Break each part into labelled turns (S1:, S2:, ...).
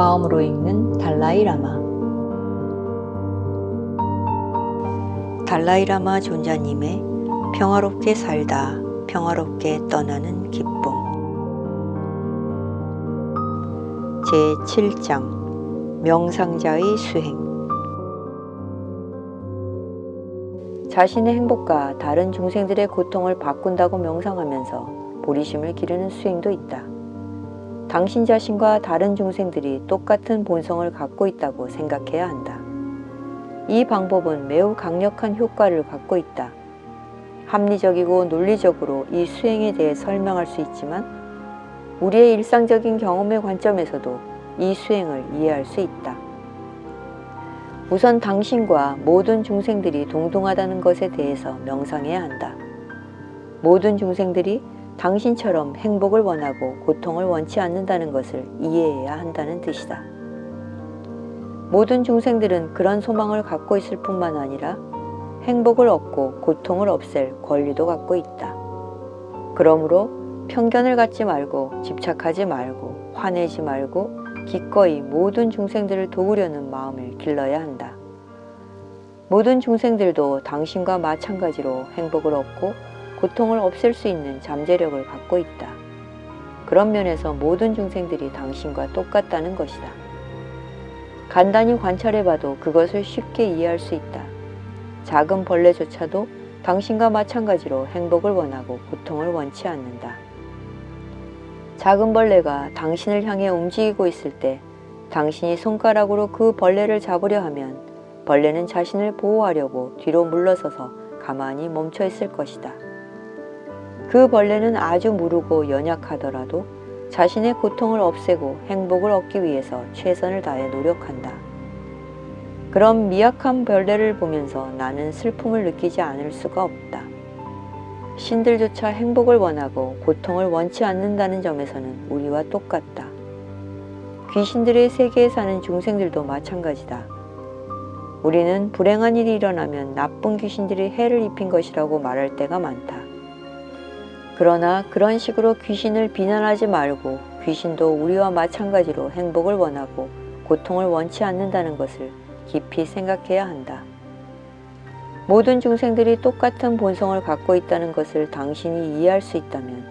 S1: 마음으로 읽는 달라이라마. 달라이라마 존자님의 평화롭게 살다 평화롭게 떠나는 기쁨. 제7장 명상자의 수행. 자신의 행복과 다른 중생들의 고통을 바꾼다고 명상하면서 보리심을 기르는 수행도 있다. 당신 자신과 다른 중생들이 똑같은 본성을 갖고 있다고 생각해야 한다. 이 방법은 매우 강력한 효과를 갖고 있다. 합리적이고 논리적으로 이 수행에 대해 설명할 수 있지만 우리의 일상적인 경험의 관점에서도 이 수행을 이해할 수 있다. 우선 당신과 모든 중생들이 동등하다는 것에 대해서 명상해야 한다. 모든 중생들이 당신처럼 행복을 원하고 고통을 원치 않는다는 것을 이해해야 한다는 뜻이다. 모든 중생들은 그런 소망을 갖고 있을 뿐만 아니라 행복을 얻고 고통을 없앨 권리도 갖고 있다. 그러므로 편견을 갖지 말고 집착하지 말고 화내지 말고 기꺼이 모든 중생들을 도우려는 마음을 길러야 한다. 모든 중생들도 당신과 마찬가지로 행복을 얻고 고통을 없앨 수 있는 잠재력을 갖고 있다. 그런 면에서 모든 중생들이 당신과 똑같다는 것이다. 간단히 관찰해봐도 그것을 쉽게 이해할 수 있다. 작은 벌레조차도 당신과 마찬가지로 행복을 원하고 고통을 원치 않는다. 작은 벌레가 당신을 향해 움직이고 있을 때 당신이 손가락으로 그 벌레를 잡으려 하면 벌레는 자신을 보호하려고 뒤로 물러서서 가만히 멈춰 있을 것이다. 그 벌레는 아주 무르고 연약하더라도 자신의 고통을 없애고 행복을 얻기 위해서 최선을 다해 노력한다. 그럼 미약한 벌레를 보면서 나는 슬픔을 느끼지 않을 수가 없다. 신들조차 행복을 원하고 고통을 원치 않는다는 점에서는 우리와 똑같다. 귀신들의 세계에 사는 중생들도 마찬가지다. 우리는 불행한 일이 일어나면 나쁜 귀신들이 해를 입힌 것이라고 말할 때가 많다. 그러나 그런 식으로 귀신을 비난하지 말고 귀신도 우리와 마찬가지로 행복을 원하고 고통을 원치 않는다는 것을 깊이 생각해야 한다. 모든 중생들이 똑같은 본성을 갖고 있다는 것을 당신이 이해할 수 있다면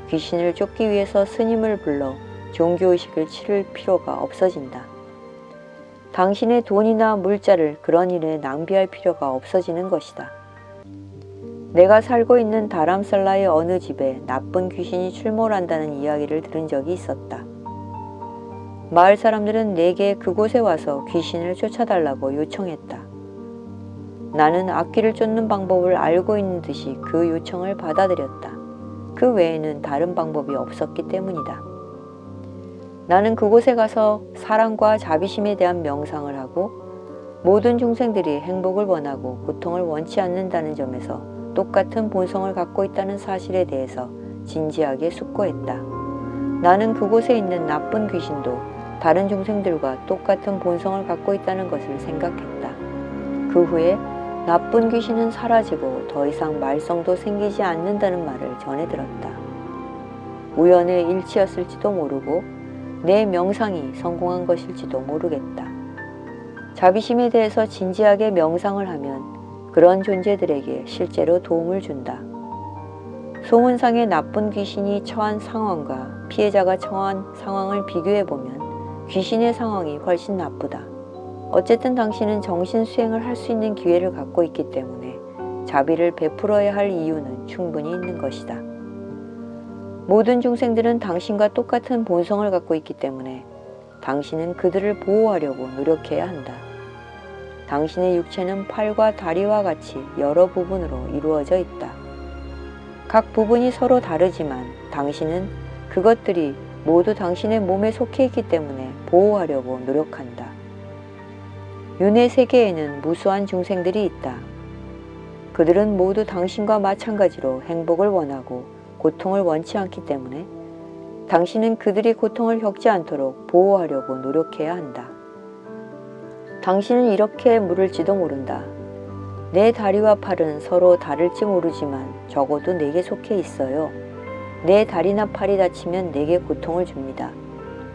S1: 귀신을 쫓기 위해서 스님을 불러 종교의식을 치를 필요가 없어진다. 당신의 돈이나 물자를 그런 일에 낭비할 필요가 없어지는 것이다. 내가 살고 있는 다람살라의 어느 집에 나쁜 귀신이 출몰한다는 이야기를 들은 적이 있었다. 마을 사람들은 내게 그곳에 와서 귀신을 쫓아달라고 요청했다. 나는 악귀를 쫓는 방법을 알고 있는 듯이 그 요청을 받아들였다. 그 외에는 다른 방법이 없었기 때문이다. 나는 그곳에 가서 사랑과 자비심에 대한 명상을 하고 모든 중생들이 행복을 원하고 고통을 원치 않는다는 점에서 똑같은 본성을 갖고 있다는 사실에 대해서 진지하게 숙고했다. 나는 그곳에 있는 나쁜 귀신도 다른 중생들과 똑같은 본성을 갖고 있다는 것을 생각했다. 그 후에 나쁜 귀신은 사라지고 더 이상 말썽도 생기지 않는다는 말을 전해 들었다. 우연의 일치였을지도 모르고 내 명상이 성공한 것일지도 모르겠다. 자비심에 대해서 진지하게 명상을 하면 그런 존재들에게 실제로 도움을 준다. 소문상의 나쁜 귀신이 처한 상황과 피해자가 처한 상황을 비교해보면 귀신의 상황이 훨씬 나쁘다. 어쨌든 당신은 정신수행을 할 수 있는 기회를 갖고 있기 때문에 자비를 베풀어야 할 이유는 충분히 있는 것이다. 모든 중생들은 당신과 똑같은 본성을 갖고 있기 때문에 당신은 그들을 보호하려고 노력해야 한다. 당신의 육체는 팔과 다리와 같이 여러 부분으로 이루어져 있다. 각 부분이 서로 다르지만 당신은 그것들이 모두 당신의 몸에 속해 있기 때문에 보호하려고 노력한다. 윤회 세계에는 무수한 중생들이 있다. 그들은 모두 당신과 마찬가지로 행복을 원하고 고통을 원치 않기 때문에 당신은 그들이 고통을 겪지 않도록 보호하려고 노력해야 한다. 당신은 이렇게 물을지도 모른다. 내 다리와 팔은 서로 다를지 모르지만 적어도 내게 속해 있어요. 내 다리나 팔이 다치면 내게 고통을 줍니다.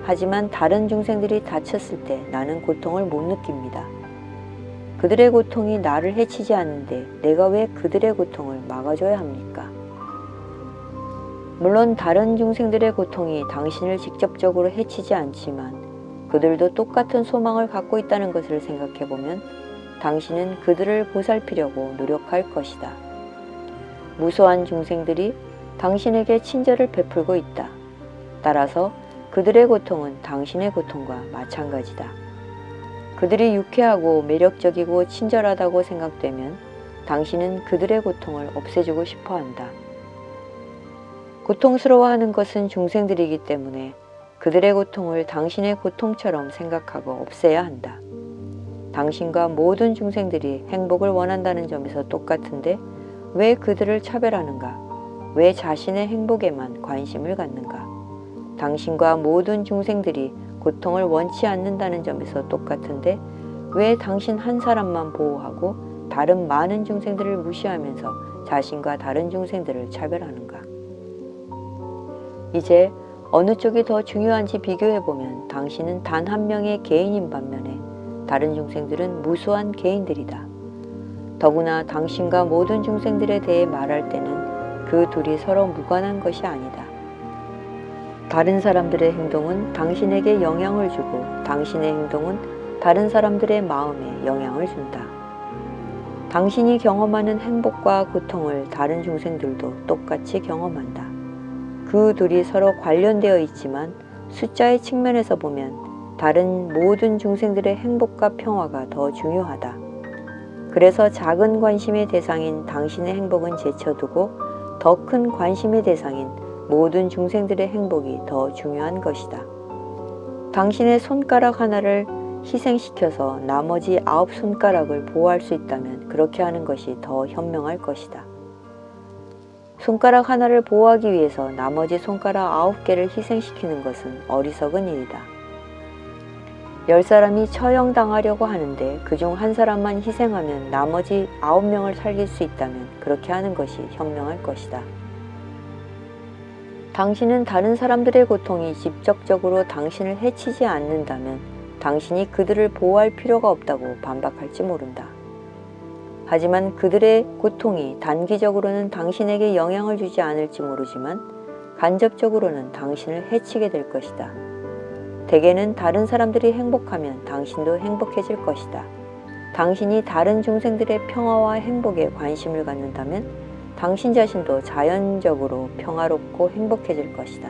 S1: 하지만 다른 중생들이 다쳤을 때 나는 고통을 못 느낍니다. 그들의 고통이 나를 해치지 않는데 내가 왜 그들의 고통을 막아줘야 합니까? 물론 다른 중생들의 고통이 당신을 직접적으로 해치지 않지만 그들도 똑같은 소망을 갖고 있다는 것을 생각해보면 당신은 그들을 보살피려고 노력할 것이다. 무소한 중생들이 당신에게 친절을 베풀고 있다. 따라서 그들의 고통은 당신의 고통과 마찬가지다. 그들이 유쾌하고 매력적이고 친절하다고 생각되면 당신은 그들의 고통을 없애주고 싶어 한다. 고통스러워하는 것은 중생들이기 때문에 그들의 고통을 당신의 고통처럼 생각하고 없애야 한다. 당신과 모든 중생들이 행복을 원한다는 점에서 똑같은데 왜 그들을 차별하는가? 왜 자신의 행복에만 관심을 갖는가? 당신과 모든 중생들이 고통을 원치 않는다는 점에서 똑같은데 왜 당신 한 사람만 보호하고 다른 많은 중생들을 무시하면서 자신과 다른 중생들을 차별하는가? 이제 어느 쪽이 더 중요한지 비교해보면 당신은 단 한 명의 개인인 반면에 다른 중생들은 무수한 개인들이다. 더구나 당신과 모든 중생들에 대해 말할 때는 그 둘이 서로 무관한 것이 아니다. 다른 사람들의 행동은 당신에게 영향을 주고 당신의 행동은 다른 사람들의 마음에 영향을 준다. 당신이 경험하는 행복과 고통을 다른 중생들도 똑같이 경험한다. 그 둘이 서로 관련되어 있지만 숫자의 측면에서 보면 다른 모든 중생들의 행복과 평화가 더 중요하다. 그래서 작은 관심의 대상인 당신의 행복은 제쳐두고 더 큰 관심의 대상인 모든 중생들의 행복이 더 중요한 것이다. 당신의 손가락 하나를 희생시켜서 나머지 9 손가락을 보호할 수 있다면 그렇게 하는 것이 더 현명할 것이다. 손가락 하나를 보호하기 위해서 나머지 손가락 9개를 희생시키는 것은 어리석은 일이다. 10사람이 처형당하려고 하는데 그중 한 사람만 희생하면 나머지 9명을 살릴 수 있다면 그렇게 하는 것이 현명할 것이다. 당신은 다른 사람들의 고통이 직접적으로 당신을 해치지 않는다면 당신이 그들을 보호할 필요가 없다고 반박할지 모른다. 하지만 그들의 고통이 단기적으로는 당신에게 영향을 주지 않을지 모르지만 간접적으로는 당신을 해치게 될 것이다. 대개는 다른 사람들이 행복하면 당신도 행복해질 것이다. 당신이 다른 중생들의 평화와 행복에 관심을 갖는다면 당신 자신도 자연적으로 평화롭고 행복해질 것이다.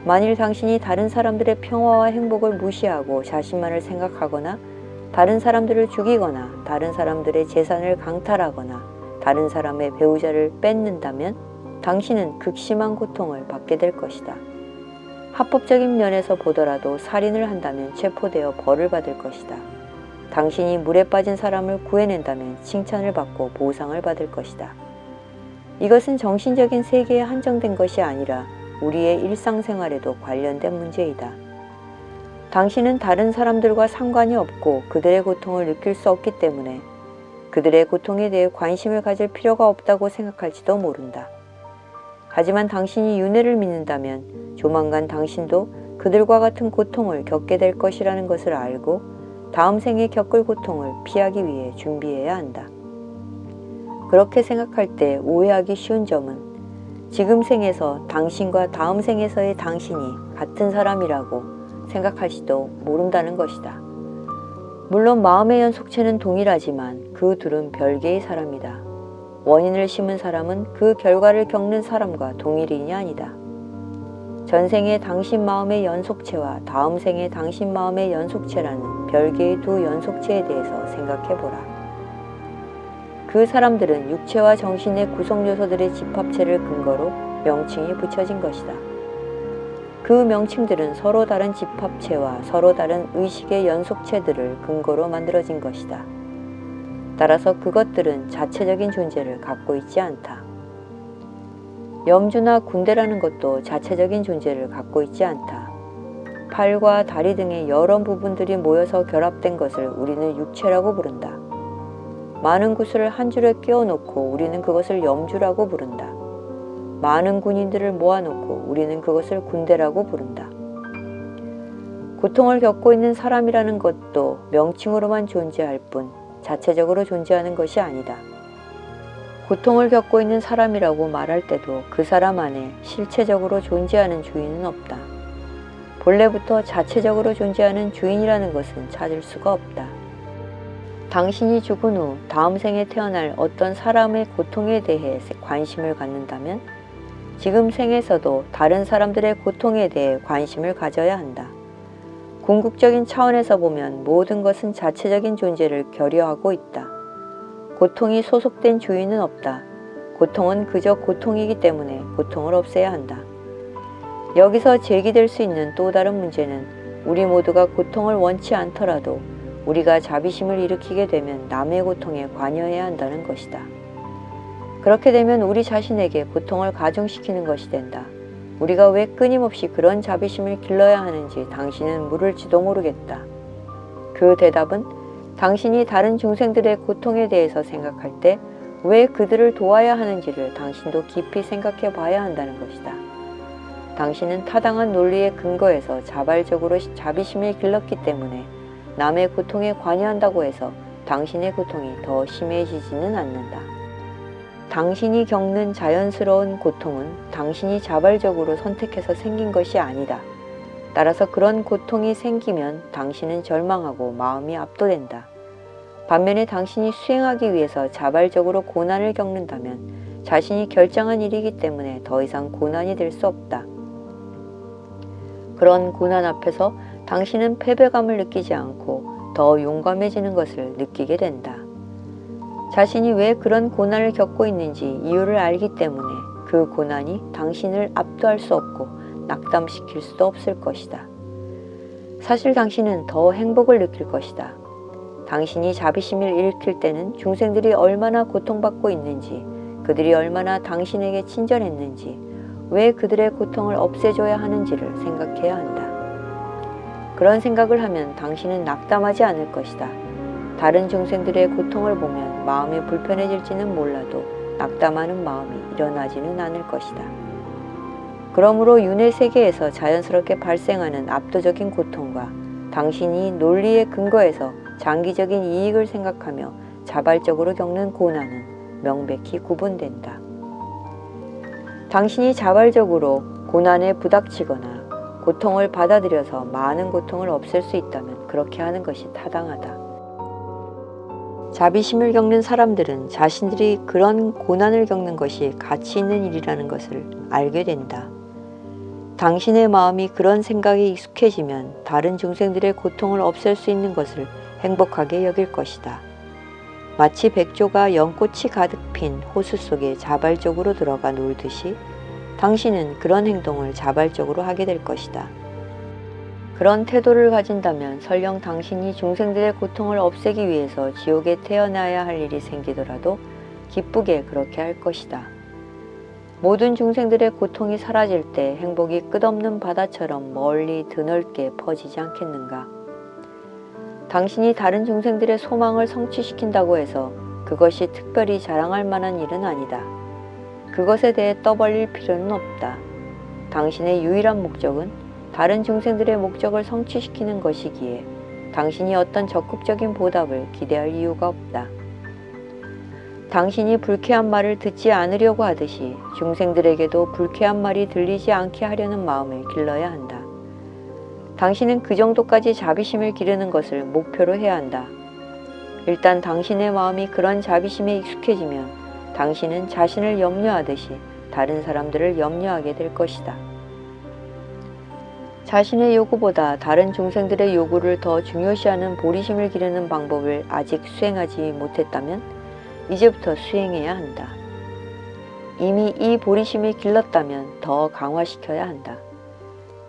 S1: 만일 당신이 다른 사람들의 평화와 행복을 무시하고 자신만을 생각하거나 다른 사람들을 죽이거나 다른 사람들의 재산을 강탈하거나 다른 사람의 배우자를 뺏는다면 당신은 극심한 고통을 받게 될 것이다. 합법적인 면에서 보더라도 살인을 한다면 체포되어 벌을 받을 것이다. 당신이 물에 빠진 사람을 구해낸다면 칭찬을 받고 보상을 받을 것이다. 이것은 정신적인 세계에 한정된 것이 아니라 우리의 일상생활에도 관련된 문제이다. 당신은 다른 사람들과 상관이 없고 그들의 고통을 느낄 수 없기 때문에 그들의 고통에 대해 관심을 가질 필요가 없다고 생각할지도 모른다. 하지만 당신이 윤회를 믿는다면 조만간 당신도 그들과 같은 고통을 겪게 될 것이라는 것을 알고 다음 생에 겪을 고통을 피하기 위해 준비해야 한다. 그렇게 생각할 때 오해하기 쉬운 점은 지금 생에서 당신과 다음 생에서의 당신이 같은 사람이라고 생각할지도 모른다는 것이다. 물론 마음의 연속체는 동일하지만 그 둘은 별개의 사람이다. 원인을 심은 사람은 그 결과를 겪는 사람과 동일인이 아니다. 전생의 당신 마음의 연속체와 다음 생의 당신 마음의 연속체라는 별개의 두 연속체에 대해서 생각해보라. 그 사람들은 육체와 정신의 구성요소들의 집합체를 근거로 명칭이 붙여진 것이다. 그 명칭들은 서로 다른 집합체와 서로 다른 의식의 연속체들을 근거로 만들어진 것이다. 따라서 그것들은 자체적인 존재를 갖고 있지 않다. 염주나 군대라는 것도 자체적인 존재를 갖고 있지 않다. 팔과 다리 등의 여러 부분들이 모여서 결합된 것을 우리는 육체라고 부른다. 많은 구슬을 한 줄에 끼워놓고 우리는 그것을 염주라고 부른다. 많은 군인들을 모아놓고 우리는 그것을 군대라고 부른다. 고통을 겪고 있는 사람이라는 것도 명칭으로만 존재할 뿐 자체적으로 존재하는 것이 아니다. 고통을 겪고 있는 사람이라고 말할 때도 그 사람 안에 실체적으로 존재하는 주인은 없다. 본래부터 자체적으로 존재하는 주인이라는 것은 찾을 수가 없다. 당신이 죽은 후 다음 생에 태어날 어떤 사람의 고통에 대해 관심을 갖는다면 지금 생에서도 다른 사람들의 고통에 대해 관심을 가져야 한다. 궁극적인 차원에서 보면 모든 것은 자체적인 존재를 결여하고 있다. 고통이 소속된 주인은 없다. 고통은 그저 고통이기 때문에 고통을 없애야 한다. 여기서 제기될 수 있는 또 다른 문제는 우리 모두가 고통을 원치 않더라도 우리가 자비심을 일으키게 되면 남의 고통에 관여해야 한다는 것이다. 그렇게 되면 우리 자신에게 고통을 가중시키는 것이 된다. 우리가 왜 끊임없이 그런 자비심을 길러야 하는지 당신은 물을지도 모르겠다. 그 대답은 당신이 다른 중생들의 고통에 대해서 생각할 때 왜 그들을 도와야 하는지를 당신도 깊이 생각해 봐야 한다는 것이다. 당신은 타당한 논리에 근거해서 자발적으로 자비심을 길렀기 때문에 남의 고통에 관여한다고 해서 당신의 고통이 더 심해지지는 않는다. 당신이 겪는 자연스러운 고통은 당신이 자발적으로 선택해서 생긴 것이 아니다. 따라서 그런 고통이 생기면 당신은 절망하고 마음이 압도된다. 반면에 당신이 수행하기 위해서 자발적으로 고난을 겪는다면 자신이 결정한 일이기 때문에 더 이상 고난이 될 수 없다. 그런 고난 앞에서 당신은 패배감을 느끼지 않고 더 용감해지는 것을 느끼게 된다. 자신이 왜 그런 고난을 겪고 있는지 이유를 알기 때문에 그 고난이 당신을 압도할 수 없고 낙담시킬 수도 없을 것이다. 사실 당신은 더 행복을 느낄 것이다. 당신이 자비심을 일으킬 때는 중생들이 얼마나 고통받고 있는지, 그들이 얼마나 당신에게 친절했는지, 왜 그들의 고통을 없애줘야 하는지를 생각해야 한다. 그런 생각을 하면 당신은 낙담하지 않을 것이다. 다른 중생들의 고통을 보면 마음이 불편해질지는 몰라도 낙담하는 마음이 일어나지는 않을 것이다. 그러므로 윤회 세계에서 자연스럽게 발생하는 압도적인 고통과 당신이 논리에 근거해서 장기적인 이익을 생각하며 자발적으로 겪는 고난은 명백히 구분된다. 당신이 자발적으로 고난에 부닥치거나 고통을 받아들여서 많은 고통을 없앨 수 있다면 그렇게 하는 것이 타당하다. 자비심을 겪는 사람들은 자신들이 그런 고난을 겪는 것이 가치 있는 일이라는 것을 알게 된다. 당신의 마음이 그런 생각에 익숙해지면 다른 중생들의 고통을 없앨 수 있는 것을 행복하게 여길 것이다. 마치 백조가 연꽃이 가득 핀 호수 속에 자발적으로 들어가 놀듯이 당신은 그런 행동을 자발적으로 하게 될 것이다. 그런 태도를 가진다면 설령 당신이 중생들의 고통을 없애기 위해서 지옥에 태어나야 할 일이 생기더라도 기쁘게 그렇게 할 것이다. 모든 중생들의 고통이 사라질 때 행복이 끝없는 바다처럼 멀리 드넓게 퍼지지 않겠는가? 당신이 다른 중생들의 소망을 성취시킨다고 해서 그것이 특별히 자랑할 만한 일은 아니다. 그것에 대해 떠벌릴 필요는 없다. 당신의 유일한 목적은 다른 중생들의 목적을 성취시키는 것이기에 당신이 어떤 적극적인 보답을 기대할 이유가 없다. 당신이 불쾌한 말을 듣지 않으려고 하듯이 중생들에게도 불쾌한 말이 들리지 않게 하려는 마음을 길러야 한다. 당신은 그 정도까지 자비심을 기르는 것을 목표로 해야 한다. 일단 당신의 마음이 그런 자비심에 익숙해지면 당신은 자신을 염려하듯이 다른 사람들을 염려하게 될 것이다. 자신의 요구보다 다른 중생들의 요구를 더 중요시하는 보리심을 기르는 방법을 아직 수행하지 못했다면 이제부터 수행해야 한다. 이미 이 보리심을 길렀다면 더 강화시켜야 한다.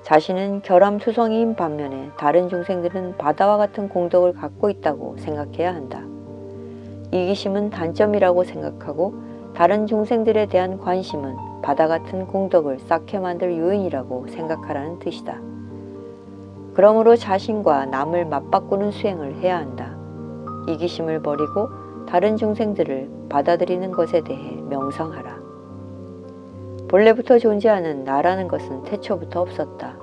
S1: 자신은 결함투성이인 반면에 다른 중생들은 바다와 같은 공덕을 갖고 있다고 생각해야 한다. 이기심은 단점이라고 생각하고 다른 중생들에 대한 관심은 바다 같은 공덕을 쌓게 만들 요인이라고 생각하라는 뜻이다. 그러므로 자신과 남을 맞바꾸는 수행을 해야 한다. 이기심을 버리고 다른 중생들을 받아들이는 것에 대해 명상하라. 본래부터 존재하는 나라는 것은 태초부터 없었다.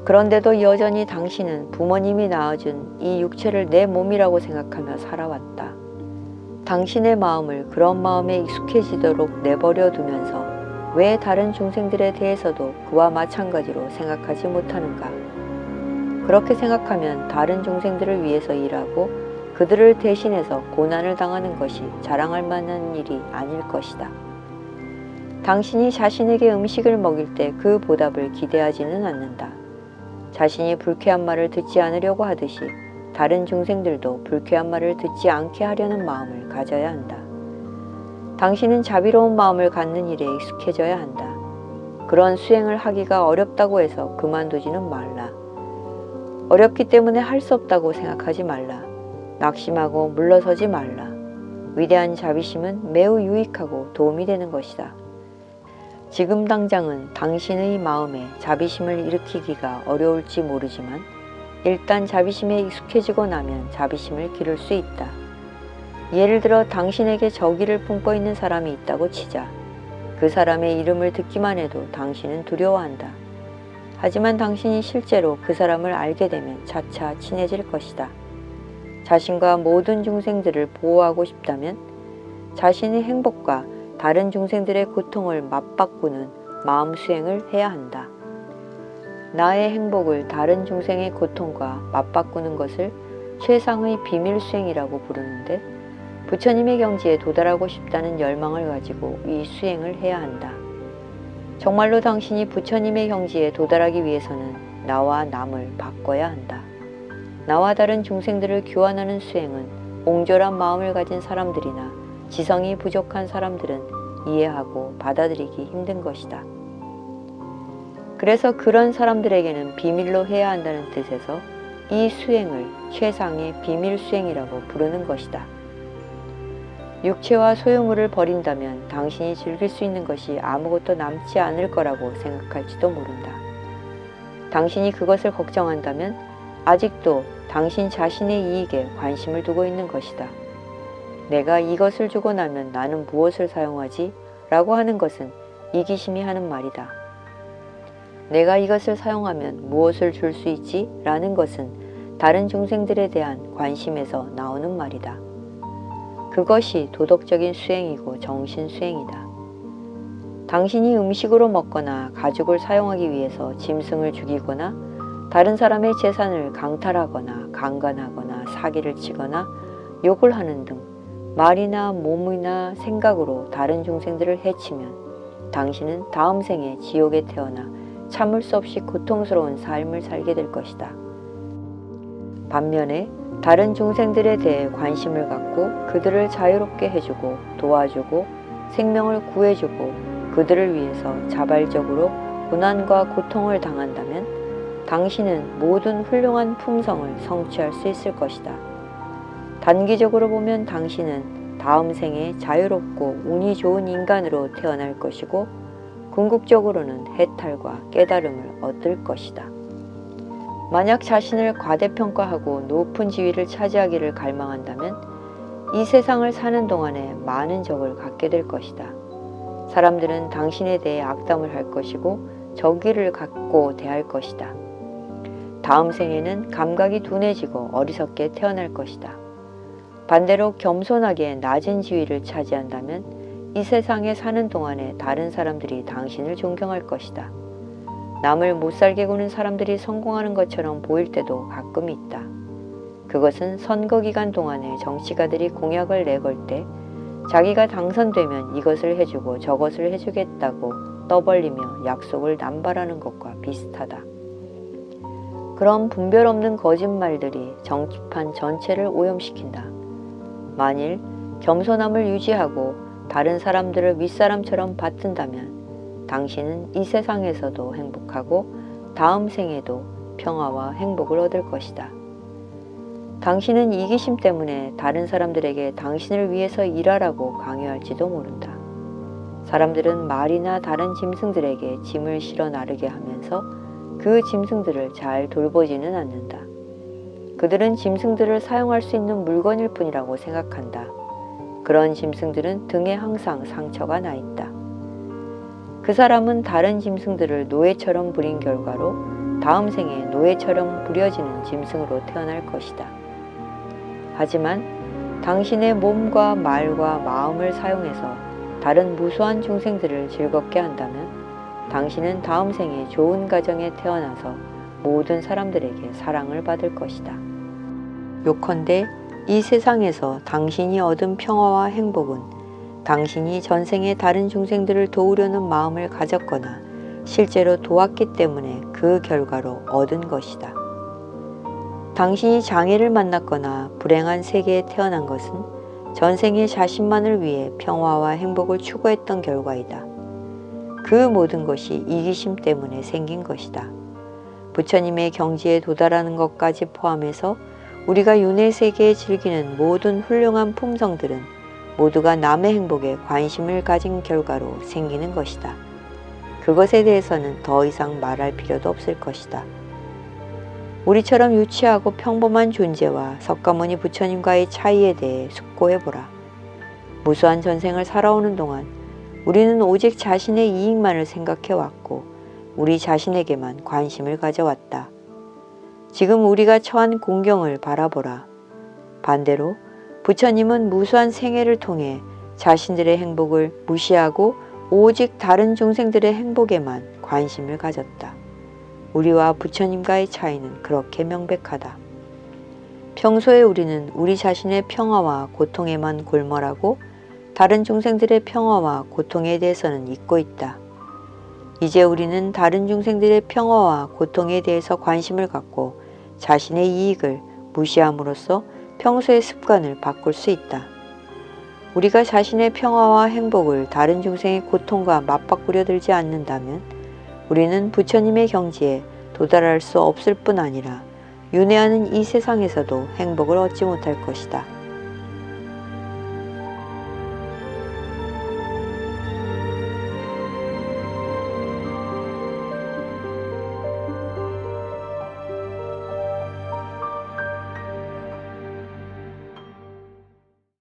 S1: 그런데도 여전히 당신은 부모님이 낳아준 이 육체를 내 몸이라고 생각하며 살아왔다. 당신의 마음을 그런 마음에 익숙해지도록 내버려 두면서 왜 다른 중생들에 대해서도 그와 마찬가지로 생각하지 못하는가? 그렇게 생각하면 다른 중생들을 위해서 일하고 그들을 대신해서 고난을 당하는 것이 자랑할 만한 일이 아닐 것이다. 당신이 자신에게 음식을 먹일 때 그 보답을 기대하지는 않는다. 자신이 불쾌한 말을 듣지 않으려고 하듯이 다른 중생들도 불쾌한 말을 듣지 않게 하려는 마음을 가져야 한다. 당신은 자비로운 마음을 갖는 일에 익숙해져야 한다. 그런 수행을 하기가 어렵다고 해서 그만두지는 말라. 어렵기 때문에 할 수 없다고 생각하지 말라. 낙심하고 물러서지 말라. 위대한 자비심은 매우 유익하고 도움이 되는 것이다. 지금 당장은 당신의 마음에 자비심을 일으키기가 어려울지 모르지만 일단 자비심에 익숙해지고 나면 자비심을 기를 수 있다. 예를 들어 당신에게 저기를 품고 있는 사람이 있다고 치자. 그 사람의 이름을 듣기만 해도 당신은 두려워한다. 하지만 당신이 실제로 그 사람을 알게 되면 차차 친해질 것이다. 자신과 모든 중생들을 보호하고 싶다면 자신의 행복과 다른 중생들의 고통을 맞바꾸는 마음 수행을 해야 한다. 나의 행복을 다른 중생의 고통과 맞바꾸는 것을 최상의 비밀 수행이라고 부르는데 부처님의 경지에 도달하고 싶다는 열망을 가지고 이 수행을 해야 한다. 정말로 당신이 부처님의 경지에 도달하기 위해서는 나와 남을 바꿔야 한다. 나와 다른 중생들을 교환하는 수행은 옹졸한 마음을 가진 사람들이나 지성이 부족한 사람들은 이해하고 받아들이기 힘든 것이다. 그래서 그런 사람들에게는 비밀로 해야 한다는 뜻에서 이 수행을 최상의 비밀 수행이라고 부르는 것이다. 육체와 소유물을 버린다면 당신이 즐길 수 있는 것이 아무것도 남지 않을 거라고 생각할지도 모른다. 당신이 그것을 걱정한다면 아직도 당신 자신의 이익에 관심을 두고 있는 것이다. 내가 이것을 주고 나면 나는 무엇을 사용하지? 라고 하는 것은 이기심이 하는 말이다. 내가 이것을 사용하면 무엇을 줄 수 있지? 라는 것은 다른 중생들에 대한 관심에서 나오는 말이다. 그것이 도덕적인 수행이고 정신 수행이다. 당신이 음식으로 먹거나 가죽을 사용하기 위해서 짐승을 죽이거나 다른 사람의 재산을 강탈하거나 강간하거나 사기를 치거나 욕을 하는 등 말이나 몸이나 생각으로 다른 중생들을 해치면 당신은 다음 생에 지옥에 태어나 참을 수 없이 고통스러운 삶을 살게 될 것이다. 반면에 다른 중생들에 대해 관심을 갖고 그들을 자유롭게 해주고 도와주고 생명을 구해주고 그들을 위해서 자발적으로 고난과 고통을 당한다면 당신은 모든 훌륭한 품성을 성취할 수 있을 것이다. 단기적으로 보면 당신은 다음 생에 자유롭고 운이 좋은 인간으로 태어날 것이고 궁극적으로는 해탈과 깨달음을 얻을 것이다. 만약 자신을 과대평가하고 높은 지위를 차지하기를 갈망한다면 이 세상을 사는 동안에 많은 적을 갖게 될 것이다. 사람들은 당신에 대해 악담을 할 것이고 적의를 갖고 대할 것이다. 다음 생에는 감각이 둔해지고 어리석게 태어날 것이다. 반대로 겸손하게 낮은 지위를 차지한다면 이 세상에 사는 동안에 다른 사람들이 당신을 존경할 것이다. 남을 못살게 구는 사람들이 성공하는 것처럼 보일 때도 가끔 있다. 그것은 선거 기간 동안에 정치가들이 공약을 내걸 때 자기가 당선되면 이것을 해주고 저것을 해주겠다고 떠벌리며 약속을 남발하는 것과 비슷하다. 그런 분별 없는 거짓말들이 정치판 전체를 오염시킨다. 만일 겸손함을 유지하고 다른 사람들을 윗사람처럼 받든다면 당신은 이 세상에서도 행복하고 다음 생에도 평화와 행복을 얻을 것이다. 당신은 이기심 때문에 다른 사람들에게 당신을 위해서 일하라고 강요할지도 모른다. 사람들은 말이나 다른 짐승들에게 짐을 실어 나르게 하면서 그 짐승들을 잘 돌보지는 않는다. 그들은 짐승들을 사용할 수 있는 물건일 뿐이라고 생각한다. 그런 짐승들은 등에 항상 상처가 나 있다. 그 사람은 다른 짐승들을 노예처럼 부린 결과로 다음 생에 노예처럼 부려지는 짐승으로 태어날 것이다. 하지만 당신의 몸과 말과 마음을 사용해서 다른 무수한 중생들을 즐겁게 한다면 당신은 다음 생에 좋은 가정에 태어나서 모든 사람들에게 사랑을 받을 것이다. 요컨대 이 세상에서 당신이 얻은 평화와 행복은 당신이 전생에 다른 중생들을 도우려는 마음을 가졌거나 실제로 도왔기 때문에 그 결과로 얻은 것이다. 당신이 장애를 만났거나 불행한 세계에 태어난 것은 전생에 자신만을 위해 평화와 행복을 추구했던 결과이다. 그 모든 것이 이기심 때문에 생긴 것이다. 부처님의 경지에 도달하는 것까지 포함해서 우리가 윤회 세계에 즐기는 모든 훌륭한 품성들은 모두가 남의 행복에 관심을 가진 결과로 생기는 것이다. 그것에 대해서는 더 이상 말할 필요도 없을 것이다. 우리처럼 유치하고 평범한 존재와 석가모니 부처님과의 차이에 대해 숙고해보라. 무수한 전생을 살아오는 동안 우리는 오직 자신의 이익만을 생각해왔고 우리 자신에게만 관심을 가져왔다. 지금 우리가 처한 공경을 바라보라. 반대로 부처님은 무수한 생애를 통해 자신들의 행복을 무시하고 오직 다른 중생들의 행복에만 관심을 가졌다. 우리와 부처님과의 차이는 그렇게 명백하다. 평소에 우리는 우리 자신의 평화와 고통에만 골몰하고 다른 중생들의 평화와 고통에 대해서는 잊고 있다. 이제 우리는 다른 중생들의 평화와 고통에 대해서 관심을 갖고 자신의 이익을 무시함으로써 평소의 습관을 바꿀 수 있다. 우리가 자신의 평화와 행복을 다른 중생의 고통과 맞바꾸려 들지 않는다면 우리는 부처님의 경지에 도달할 수 없을 뿐 아니라 윤회하는 이 세상에서도 행복을 얻지 못할 것이다.